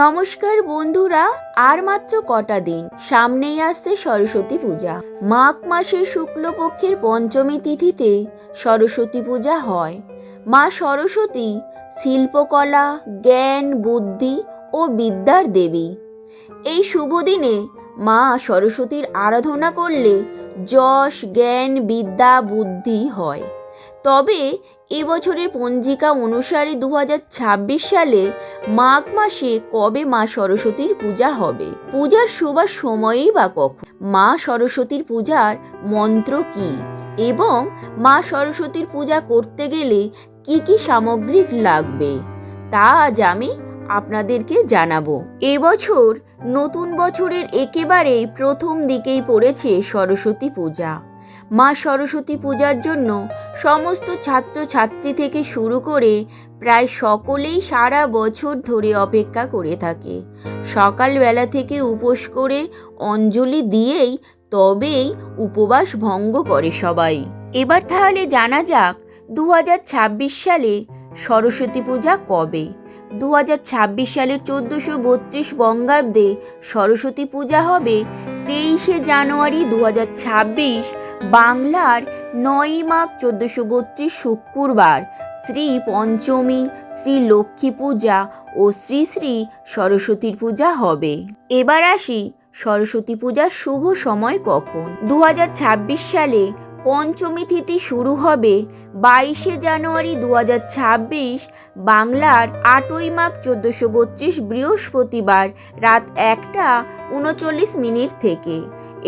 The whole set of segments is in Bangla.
নমস্কার বন্ধুরা, আর মাত্র কটা দিন সামনেই আসছে সরস্বতী পূজা। মাঘ মাসের শুক্লপক্ষের পঞ্চমী তিথিতে সরস্বতী পূজা হয়। মা সরস্বতী শিল্পকলা, জ্ঞান, বুদ্ধি ও বিদ্যার দেবী। এই শুভ দিনে মা সরস্বতীর আরাধনা করলে যশ, জ্ঞান, বিদ্যা, বুদ্ধি হয়। তবে এবছরের পঞ্জিকা অনুসারে 2026 সালে মাঘ মাসে কবে মা সরস্বতীর পূজা হবে, পূজার শুভ সময়ই বা কখন, মা সরস্বতীর পূজার মন্ত্র কি এবং মা সরস্বতীর পূজা করতে গেলে কি কি সামগ্রী লাগবে তা আজ আমি আপনাদেরকে জানাবো। এবছর নতুন বছরের একেবারেই প্রথম দিকেই পড়েছে সরস্বতী পূজা। মা সরস্বতী পূজার জন্য সমস্ত ছাত্রছাত্রী থেকে শুরু করে প্রায় সকলেই সারা বছর ধরে অপেক্ষা করে থাকে। সকালবেলা থেকে উপোস করে অঞ্জলি দিয়েই তবেই উপবাস ভঙ্গ করে সবাই। এবার তাহলে জানা যাক 2026 সালে সরস্বতী পূজা কবে। 2026 সালের 1432 বঙ্গাব্দে সরস্বতী পূজা হবে 23শে জানুয়ারি 2026, বাংলার 9ই মাঘ 1432 শুক্রবার, শ্রী পঞ্চমী, শ্রী লক্ষ্মী পূজা ও শ্রী শ্রী সরস্বতীর পূজা হবে। এবার আসি সরস্বতী পূজার শুভ সময় কখন। 2026 সালে পঞ্চমী তিথি শুরু হবে 22শে জানুয়ারি 2026, বাংলার 8ই মাঘ 1432 বৃহস্পতিবার রাত 1:39 থেকে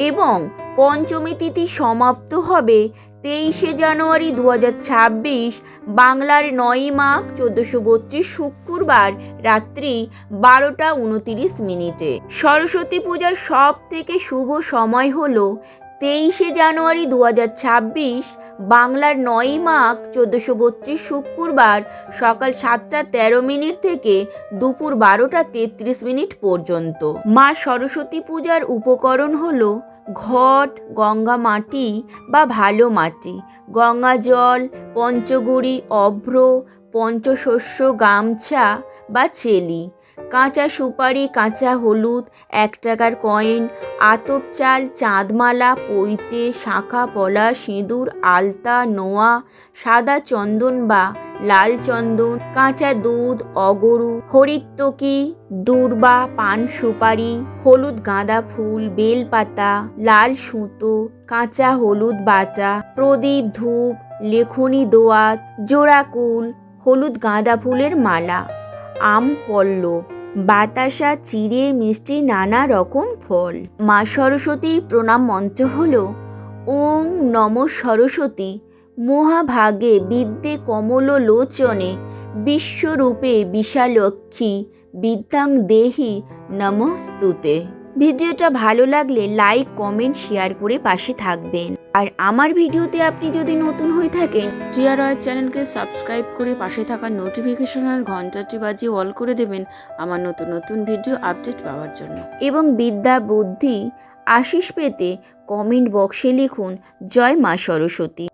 এবং পঞ্চমী তিথি সমাপ্ত হবে 23শে জানুয়ারি 2026, বাংলার 9ই মাঘ 1432 শুক্রবার রাত্রি 12:29। সরস্বতী পূজার সব থেকে শুভ সময় হলো 23শে জানুয়ারি 2026, বাংলার 9ই মাঘ 1432 শুক্রবার সকাল 7:13 থেকে দুপুর 12:33 পর্যন্ত। মা সরস্বতী পূজার উপকরণ হলো ঘট, গঙ্গা মাটি বা ভালো মাটি, গঙ্গা জল, পঞ্চগড়ি, অভ্র, পঞ্চশস্য, গামছা বা চেলি, কাঁচা সুপারি, কাঁচা হলুদ, 1 টাকার কয়েন, আতপ চাল, চাঁদমালা, পৈতে, শাঁখা, পলা, সিঁদুর, আলতা, নোয়া, সাদা চন্দন বা লাল চন্দন, কাঁচা দুধ, অগরু, হরিতকি, দূর্বা, পান সুপারি, হলুদ গাঁদা ফুল, বেলপাতা, লাল সুতো, কাঁচা হলুদ বাটা, প্রদীপ, ধূপ, লেখনী দোয়াত, জোড়াকুল, হলুদ গাঁদা ফুলের মালা, আম পল্লব, বাতাসা, চিড়ে, মিষ্টি, নানা রকম ফল। মা সরস্বতীর প্রণাম মন্ত্র হল ওং নমঃ সরস্বতী মহাভাগে বিদ্যে কমল লোচনে বিশ্বরূপে বিশালক্ষী বিদ্যাং দেহি নমস্তুতে। ভিডিওটা ভালো লাগলে লাইক, কমেন্ট, শেয়ার করে পাশে থাকবেন। আর আমার ভিডিওতে আপনি যদি নতুন হয়ে থাকেন, TRY চ্যানেলকে সাবস্ক্রাইব করে পাশে থাকা নোটিফিকেশন আর ঘন্টাটি বাজিয়ে অল করে দেবেন আমার নতুন নতুন ভিডিও আপডেট পাওয়ার জন্য। এবং বিদ্যা, বুদ্ধি, আশিস পেতে কমেন্ট বক্সে লিখুন জয় মা সরস্বতী।